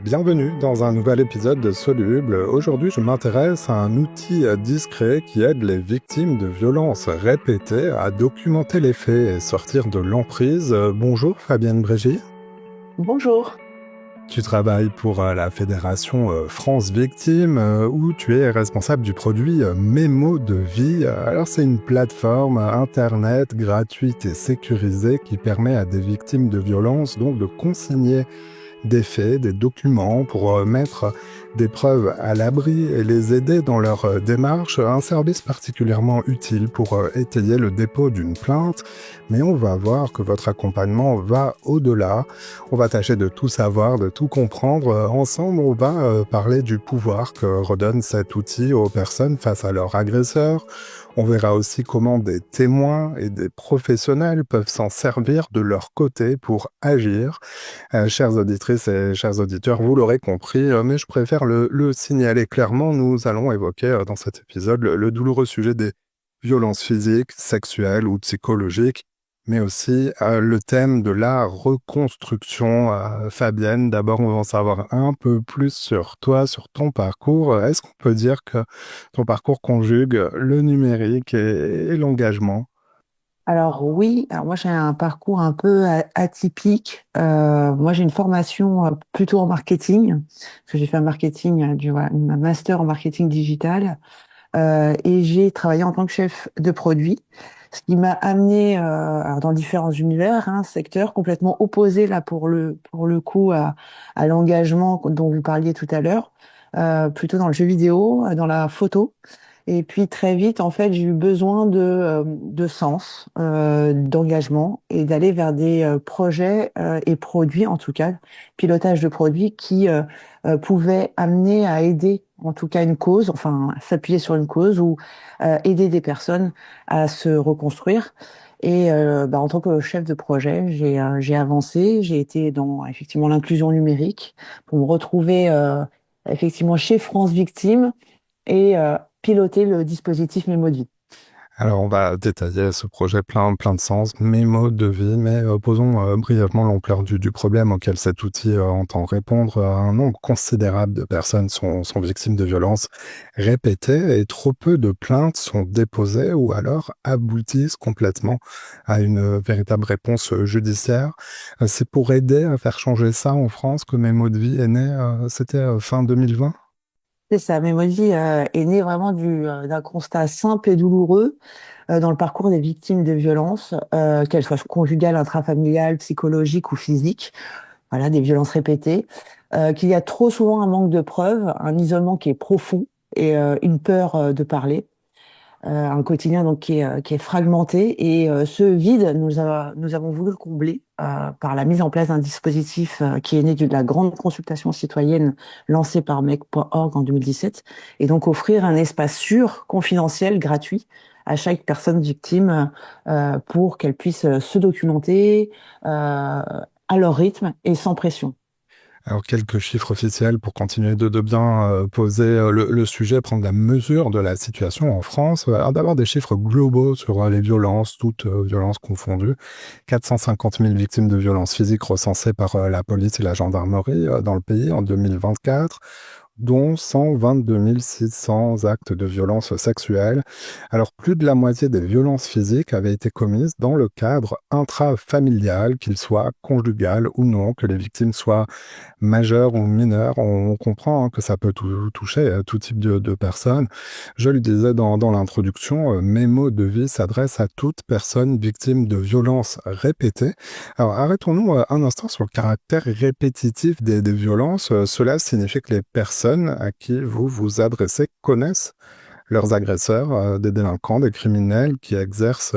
Bienvenue dans un nouvel épisode de Soluble. Aujourd'hui, je m'intéresse à un outil discret qui aide les victimes de violences répétées à documenter les faits et sortir de l'emprise. Bonjour Fabienne Brégy. Bonjour. Tu travailles pour la Fédération France Victimes où tu es responsable du produit Mémo de vie. Alors c'est une plateforme internet gratuite et sécurisée qui permet à des victimes de violences donc de consigner des faits, des documents pour mettre des preuves à l'abri et les aider dans leur démarche, un service particulièrement utile pour étayer le dépôt d'une plainte. Mais on va voir que votre accompagnement va au-delà. On va tâcher de tout savoir, de tout comprendre. Ensemble, on va parler du pouvoir que redonne cet outil aux personnes face à leur agresseur. On verra aussi comment des témoins et des professionnels peuvent s'en servir de leur côté pour agir. Chères auditrices et chers auditeurs, vous l'aurez compris, mais je préfère le signaler clairement. Nous allons évoquer dans cet épisode le douloureux sujet des violences physiques, sexuelles ou psychologiques, mais aussi le thème de la reconstruction. Fabienne, d'abord, on va en savoir un peu plus sur toi, sur ton parcours. Est-ce qu'on peut dire que ton parcours conjugue le numérique et l'engagement? Alors oui, alors moi j'ai un parcours un peu atypique. Moi j'ai une formation plutôt en marketing, parce que j'ai fait un marketing, un master en marketing digital, et j'ai travaillé en tant que chef de produit, ce qui m'a amené alors dans différents univers, secteurs complètement opposés là pour le coup à l'engagement dont vous parliez tout à l'heure, plutôt dans le jeu vidéo, dans la photo. Et puis très vite, en fait, j'ai eu besoin de sens, d'engagement et d'aller vers des projets et produits, en tout cas, pilotage de produits qui pouvaient amener à aider, en tout cas, une cause, enfin, s'appuyer sur une cause ou aider des personnes à se reconstruire. Et en tant que chef de projet, j'ai avancé, j'ai été dans effectivement l'inclusion numérique pour me retrouver effectivement chez France Victime et piloter le dispositif Mémodie. Alors, on va détailler ce projet plein de sens, mémo de vie, mais posons brièvement l'ampleur du problème auquel cet outil entend répondre. Un nombre considérable de personnes sont victimes de violences répétées et trop peu de plaintes sont déposées ou alors aboutissent complètement à une véritable réponse judiciaire. C'est pour aider à faire changer ça en France que Mémo de vie est né, c'était fin 2020. C'est ça, Mémodie est né vraiment d'un constat simple et douloureux dans le parcours des victimes de violences, qu'elles soient conjugales, intrafamiliales, psychologiques ou physiques, voilà, des violences répétées, qu'il y a trop souvent un manque de preuves, un isolement qui est profond et une peur de parler. Un quotidien donc qui est fragmenté et ce vide, nous avons voulu le combler par la mise en place d'un dispositif qui est né de la grande consultation citoyenne lancée par mec.org en 2017 et donc offrir un espace sûr, confidentiel, gratuit à chaque personne victime pour qu'elle puisse se documenter à leur rythme et sans pression. Alors, quelques chiffres officiels pour continuer de bien poser le sujet, prendre la mesure de la situation en France. Alors, d'abord, des chiffres globaux sur les violences, toutes violences confondues. 450 000 victimes de violences physiques recensées par la police et la gendarmerie dans le pays en 2024, dont 122 600 actes de violence sexuelle. Alors, plus de la moitié des violences physiques avaient été commises dans le cadre intrafamilial, qu'il soit conjugal ou non, que les victimes soient majeures ou mineures. On comprend que ça peut toucher tout type de personnes. Je le disais dans l'introduction, mes mots de vie s'adressent à toute personne victime de violences répétées. Alors, arrêtons-nous un instant sur le caractère répétitif des violences. Cela signifie que les personnes à qui vous vous adressez connaissent leurs agresseurs, des délinquants, des criminels qui exercent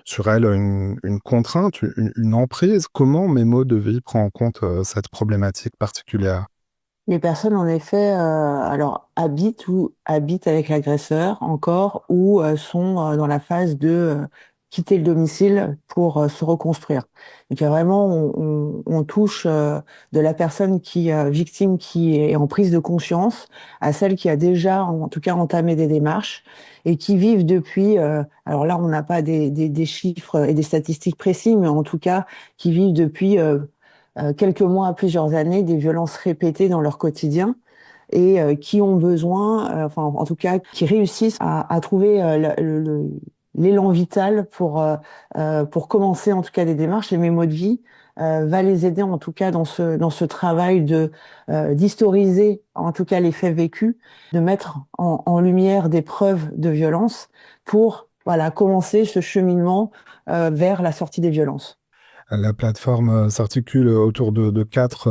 sur elles une contrainte, une emprise. Comment Mémo de Vie prend en compte cette problématique particulière? Les personnes, en effet, alors habitent avec l'agresseur encore ou sont dans la phase de quitter le domicile pour se reconstruire. Donc vraiment, on touche de la personne qui victime qui est en prise de conscience à celle qui a déjà, en tout cas, entamé des démarches et qui vivent depuis. Alors là, on n'a pas des chiffres et des statistiques précis, mais en tout cas, qui vivent depuis quelques mois à plusieurs années, des violences répétées dans leur quotidien et qui ont besoin, enfin en tout cas, qui réussissent à trouver l'élan vital pour commencer en tout cas des démarches. Et mes mots de vie va les aider en tout cas dans ce travail d'historiser en tout cas les faits vécus, de mettre en lumière des preuves de violence pour voilà commencer ce cheminement vers la sortie des violences. La plateforme s'articule autour de quatre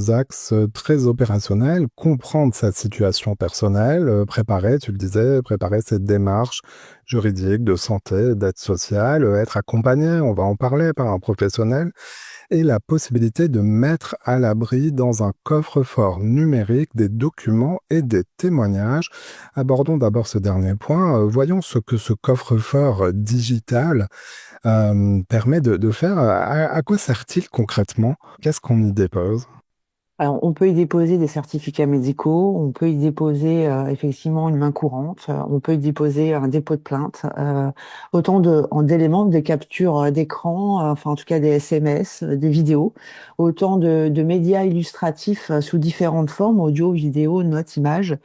axes très opérationnels. Comprendre sa situation personnelle, préparer, tu le disais, préparer cette démarche juridique, de santé, d'aide sociale, être accompagné, on va en parler, par un professionnel, et la possibilité de mettre à l'abri dans un coffre-fort numérique des documents et des témoignages. Abordons d'abord ce dernier point. Voyons ce que ce coffre-fort digital permet de faire. À quoi sert-il concrètement? Qu'est-ce qu'on y dépose? Alors, on peut y déposer des certificats médicaux, on peut y déposer effectivement une main courante, on peut y déposer un dépôt de plainte, d'éléments, des captures d'écran, enfin en tout cas des SMS, des vidéos, autant de médias illustratifs sous différentes formes, audio, vidéo, notes, images,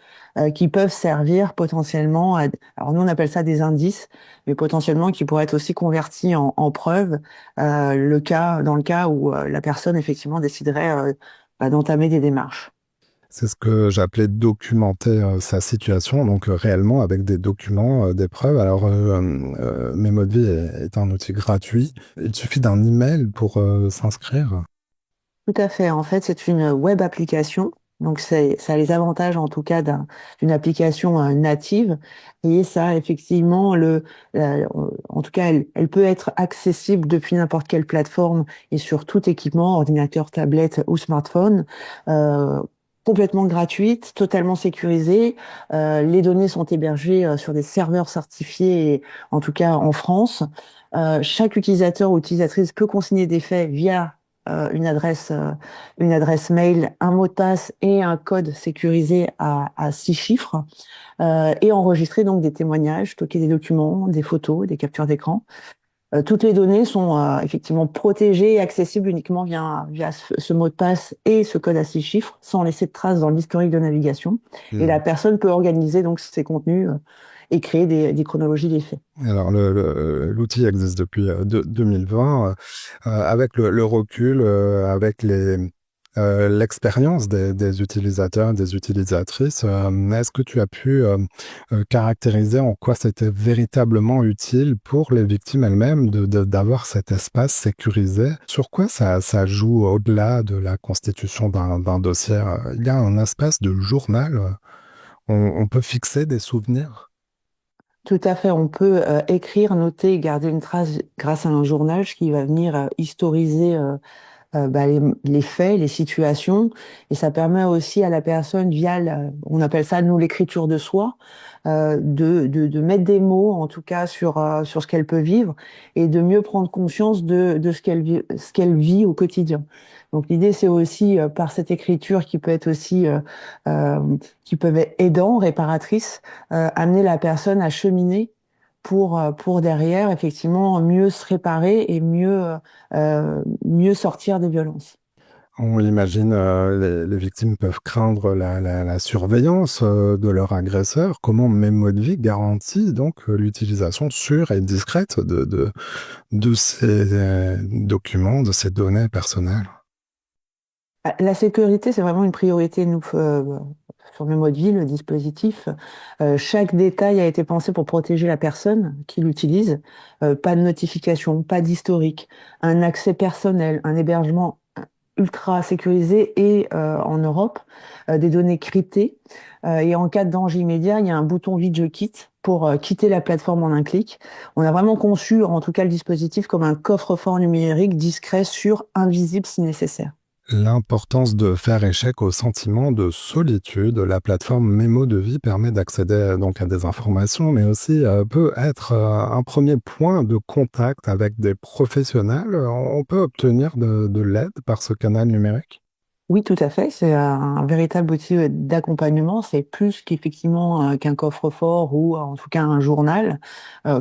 qui peuvent servir potentiellement alors nous on appelle ça des indices, mais potentiellement qui pourraient être aussi convertis en preuves, dans le cas où la personne effectivement déciderait d'entamer des démarches. C'est ce que j'appelais documenter sa situation, donc réellement avec des documents, des preuves. Alors, Mémo de vie est un outil gratuit. Il suffit d'un email pour s'inscrire. Tout à fait. En fait, c'est une web application. Donc, ça a les avantages, en tout cas, d'une application native. Et ça, effectivement, en tout cas, elle peut être accessible depuis n'importe quelle plateforme et sur tout équipement, ordinateur, tablette ou smartphone. Euh, Complètement gratuite, totalement sécurisée. Les données sont hébergées sur des serveurs certifiés, en tout cas en France. Chaque utilisateur ou utilisatrice peut consigner des faits via euh, une adresse, euh, une adresse mail, un mot de passe et un code sécurisé à 6 chiffres, et enregistrer donc des témoignages, stocker des documents, des photos, des captures d'écran. Toutes les données sont effectivement protégées et accessibles uniquement via ce mot de passe et ce code à 6 chiffres, sans laisser de traces dans l'historique de navigation. Et la personne peut organiser donc ses contenus et créer des chronologies des faits. Alors, l'outil existe depuis 2020. Avec le recul, avec l'expérience des utilisateurs, des utilisatrices, est-ce que tu as pu caractériser en quoi c'était véritablement utile pour les victimes elles-mêmes d'avoir cet espace sécurisé? Sur quoi ça joue au-delà de la constitution d'un dossier? Il y a un espace de journal. On peut fixer des souvenirs. Tout à fait, on peut écrire, noter, garder une trace grâce à un journal qui va venir historiser les faits, les situations, et ça permet aussi à la personne, on appelle ça nous l'écriture de soi, de mettre des mots en tout cas sur ce qu'elle peut vivre et de mieux prendre conscience de ce qu'elle vit au quotidien. Donc l'idée c'est aussi par cette écriture qui peut être aussi qui peut être aidant, réparatrice, amener la personne à cheminer pour derrière, effectivement, mieux se réparer et mieux sortir des violences. On imagine, les victimes peuvent craindre la surveillance de leur agresseur. Comment Mémo de vie garantit donc l'utilisation sûre et discrète de ces documents, de ces données personnelles? La sécurité, c'est vraiment une priorité, nous, sur le mode vie, le dispositif. Chaque détail a été pensé pour protéger la personne qui l'utilise. Pas de notification, pas d'historique, un accès personnel, un hébergement ultra sécurisé et en Europe, des données cryptées. Et en cas de danger immédiat, il y a un bouton vide je quitte pour quitter la plateforme en un clic. On a vraiment conçu, en tout cas, le dispositif comme un coffre-fort numérique discret, sûr, invisible si nécessaire. L'importance de faire échec au sentiment de solitude. La plateforme Mémo de vie permet d'accéder donc à des informations, mais aussi peut être un premier point de contact avec des professionnels. On peut obtenir de l'aide par ce canal numérique. Oui, tout à fait. C'est un véritable outil d'accompagnement. C'est plus qu'effectivement qu'un coffre-fort ou en tout cas un journal,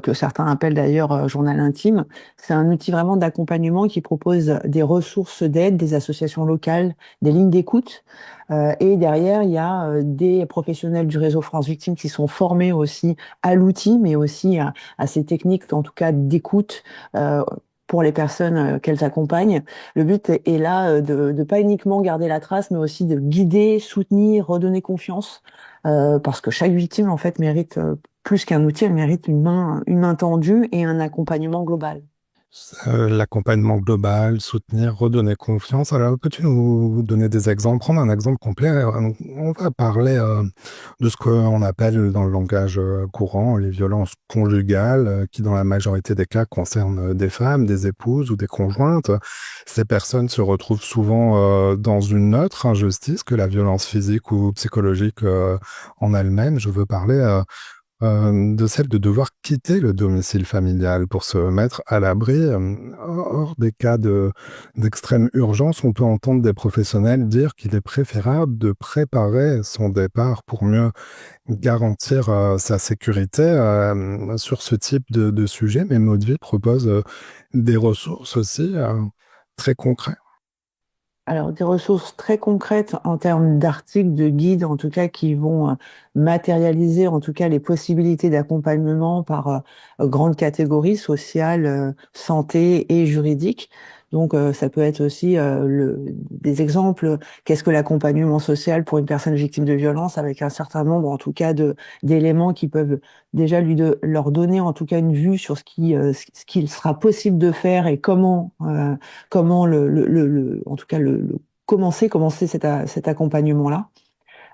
que certains appellent d'ailleurs journal intime. C'est un outil vraiment d'accompagnement qui propose des ressources d'aide, des associations locales, des lignes d'écoute. Et derrière, il y a des professionnels du réseau France Victime qui sont formés aussi à l'outil, mais aussi à ces techniques, en tout cas d'écoute, euh, pour les personnes qu'elles accompagnent. Le but est là de pas uniquement garder la trace, mais aussi de guider, soutenir, redonner confiance, parce que chaque victime en fait mérite plus qu'un outil, elle mérite une main tendue et un accompagnement global. L'accompagnement global, soutenir, redonner confiance. Alors, peux-tu nous donner des exemples, prendre un exemple complet? On va parler de ce qu'on appelle dans le langage courant les violences conjugales, qui dans la majorité des cas concernent des femmes, des épouses ou des conjointes. Ces personnes se retrouvent souvent dans une autre injustice que la violence physique ou psychologique en elle-même. Je veux parler de celle de devoir quitter le domicile familial pour se mettre à l'abri. Hors des cas d'extrême urgence, on peut entendre des professionnels dire qu'il est préférable de préparer son départ pour mieux garantir sa sécurité sur ce type de sujet. Mais Maudeville propose des ressources aussi très concrètes. Alors, des ressources très concrètes en termes d'articles, de guides, en tout cas, qui vont matérialiser, en tout cas, les possibilités d'accompagnement par grandes catégories sociales, santé et juridiques. Donc, ça peut être aussi des exemples. Qu'est-ce que l'accompagnement social pour une personne victime de violence, avec un certain nombre, en tout cas, d'éléments qui peuvent déjà leur donner, en tout cas, une vue sur ce qu'il sera possible de faire et comment en tout cas commencer cet accompagnement-là.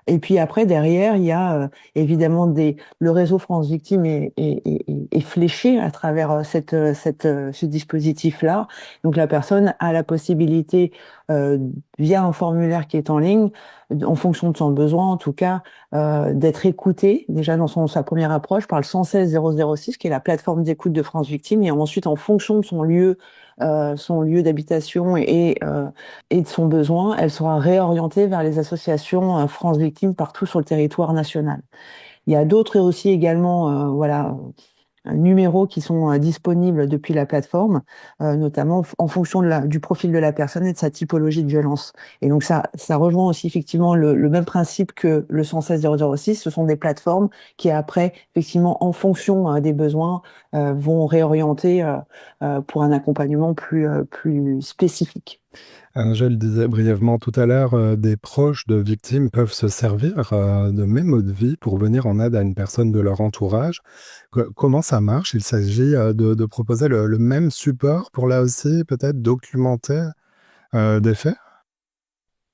Et puis après, derrière, il y a évidemment le réseau France Victime est fléché à travers ce dispositif-là. Donc la personne a la possibilité, euh, via un formulaire qui est en ligne, en fonction de son besoin, en tout cas, d'être écoutée déjà dans sa première approche par le 116 006, qui est la plateforme d'écoute de France Victime, et ensuite en fonction de son lieu d'habitation et de son besoin, elle sera réorientée vers les associations France Victimes partout sur le territoire national. Il y a d'autres aussi également, voilà, numéros qui sont disponibles depuis la plateforme, notamment en fonction du profil de la personne et de sa typologie de violence. Et donc ça rejoint aussi effectivement le même principe que le 116 006. Ce sont des plateformes qui après, effectivement, en fonction des besoins, vont réorienter pour un accompagnement plus spécifique. Je le disais brièvement tout à l'heure, des proches de victimes peuvent se servir de mémo de vie pour venir en aide à une personne de leur entourage. Comment ça marche? Il s'agit de proposer le même support pour là aussi peut-être documenter des faits?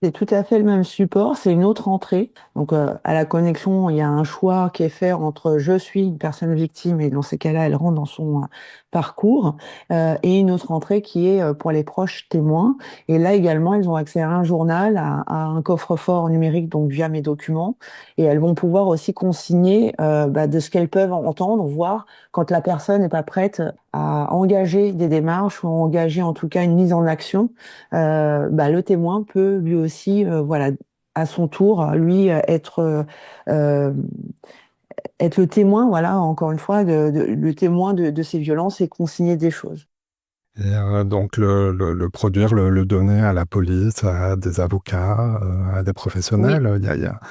C'est tout à fait le même support, c'est une autre entrée. Donc, à la connexion, il y a un choix qui est fait entre je suis une personne victime et dans ces cas-là, elle rentre dans son parcours, et une autre entrée qui est pour les proches témoins. Et là également, elles ont accès à un journal, à un coffre-fort numérique, donc via mes documents, et elles vont pouvoir aussi consigner de ce qu'elles peuvent entendre, voir quand la personne n'est pas prête à engager des démarches ou à engager en tout cas une mise en action. Le témoin peut lui aussi, voilà, à son tour, lui euh, être le témoin, voilà, encore une fois, le témoin de ces violences et consigner des choses. Et donc le produire, le donner à la police, à des avocats, à des Oui, professionnels.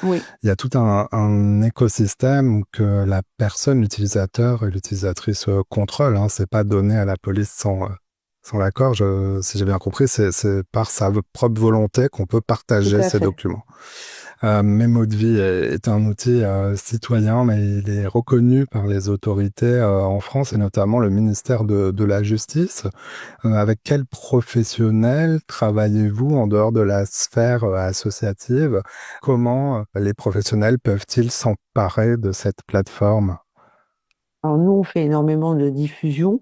oui, Il y a tout un écosystème que la personne, l'utilisateur et l'utilisatrice contrôlent, hein. C'est pas donné à la police sans l'accord. Si j'ai bien compris, c'est par sa propre volonté qu'on peut tout partager à ces fait. documents. Mémo de vie est un outil citoyen, mais il est reconnu par les autorités en France et notamment le ministère de la Justice. Avec quels professionnels travaillez-vous en dehors de la sphère associative? Comment les professionnels peuvent-ils s'emparer de cette plateforme? Alors nous, on fait énormément de diffusion,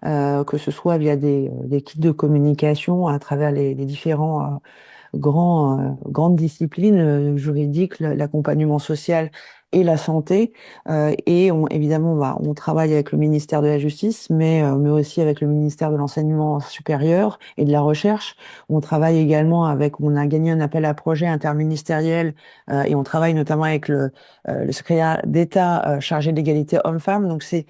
que ce soit via des kits de communication à travers les différents grandes disciplines juridiques, l'accompagnement social et la santé. Et évidemment, on travaille avec le ministère de la Justice, mais aussi avec le ministère de l'Enseignement supérieur et de la Recherche. On travaille également on a gagné un appel à projet interministériel et on travaille notamment avec le secrétaire d'État chargé de l'égalité homme-femme. Donc c'est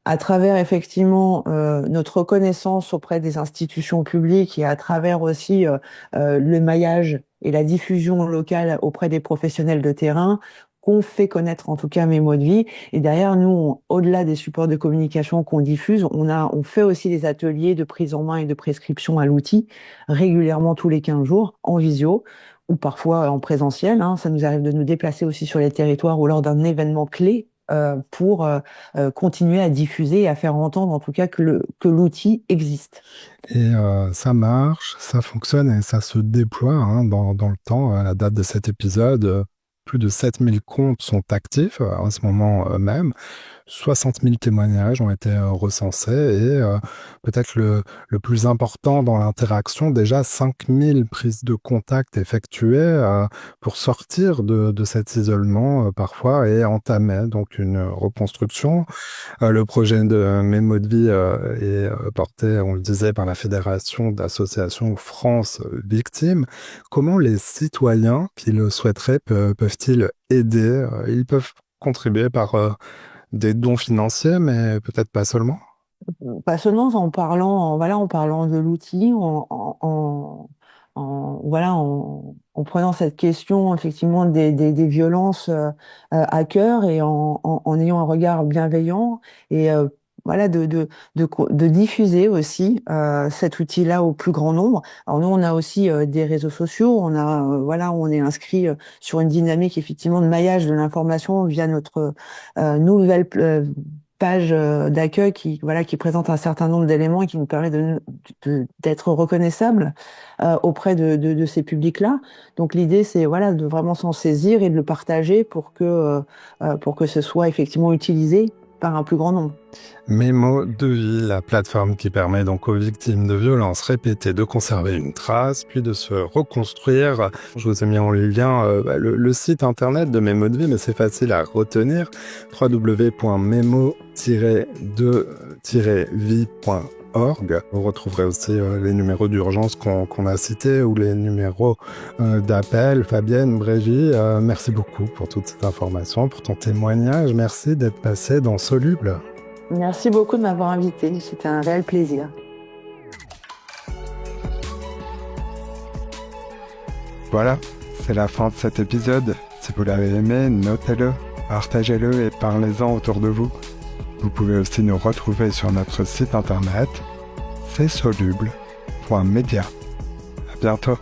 à travers effectivement notre reconnaissance auprès des institutions publiques et à travers aussi le maillage et la diffusion locale auprès des professionnels de terrain qu'on fait connaître en tout cas mes mots de vie. Et derrière, nous, au-delà des supports de communication qu'on diffuse, on fait aussi des ateliers de prise en main et de prescription à l'outil régulièrement tous les 15 jours en visio ou parfois en présentiel. Ça nous arrive de nous déplacer aussi sur les territoires ou lors d'un événement clé pour continuer à diffuser et à faire entendre en tout cas que l'outil existe. Et ça marche, ça fonctionne et ça se déploie dans le temps. À la date de cet épisode, plus de 7000 comptes sont actifs à ce moment même. 60 000 témoignages ont été recensés et peut-être le plus important dans l'interaction, déjà 5 000 prises de contact effectuées pour sortir de cet isolement parfois et entamer donc une reconstruction. Le projet de Mes mots de vie est porté, on le disait, par la Fédération d'associations France Victimes. Comment les citoyens qui le souhaiteraient peuvent-ils aider? Ils peuvent contribuer par des dons financiers, mais peut-être pas seulement. Pas seulement en parlant de l'outil, en prenant cette question effectivement des violences à cœur et en ayant un regard bienveillant et de diffuser aussi cet outil-là au plus grand nombre. Alors nous, on a aussi des réseaux sociaux, on est inscrit sur une dynamique effectivement de maillage de l'information via notre nouvelle page d'accueil qui présente un certain nombre d'éléments et qui nous permet d'être reconnaissable auprès de ces publics-là. Donc l'idée, c'est de vraiment s'en saisir et de le partager pour que ce soit effectivement utilisé par un plus grand nombre. Mes mots de vie, la plateforme qui permet donc aux victimes de violences répétées de conserver une trace, puis de se reconstruire. Je vous ai mis en lien le site internet de Mes mots de vie, mais c'est facile à retenir, www.memo-de-vie.org. Vous retrouverez aussi les numéros d'urgence qu'on a cités ou les numéros d'appel. Fabienne, Brégie, merci beaucoup pour toute cette information, pour ton témoignage. Merci d'être passé dans Soluble. Merci beaucoup de m'avoir invité, c'était un réel plaisir. Voilà, c'est la fin de cet épisode. Si vous l'avez aimé, notez-le, partagez-le et parlez-en autour de vous. Vous pouvez aussi nous retrouver sur notre site internet csoluble.media. À bientôt.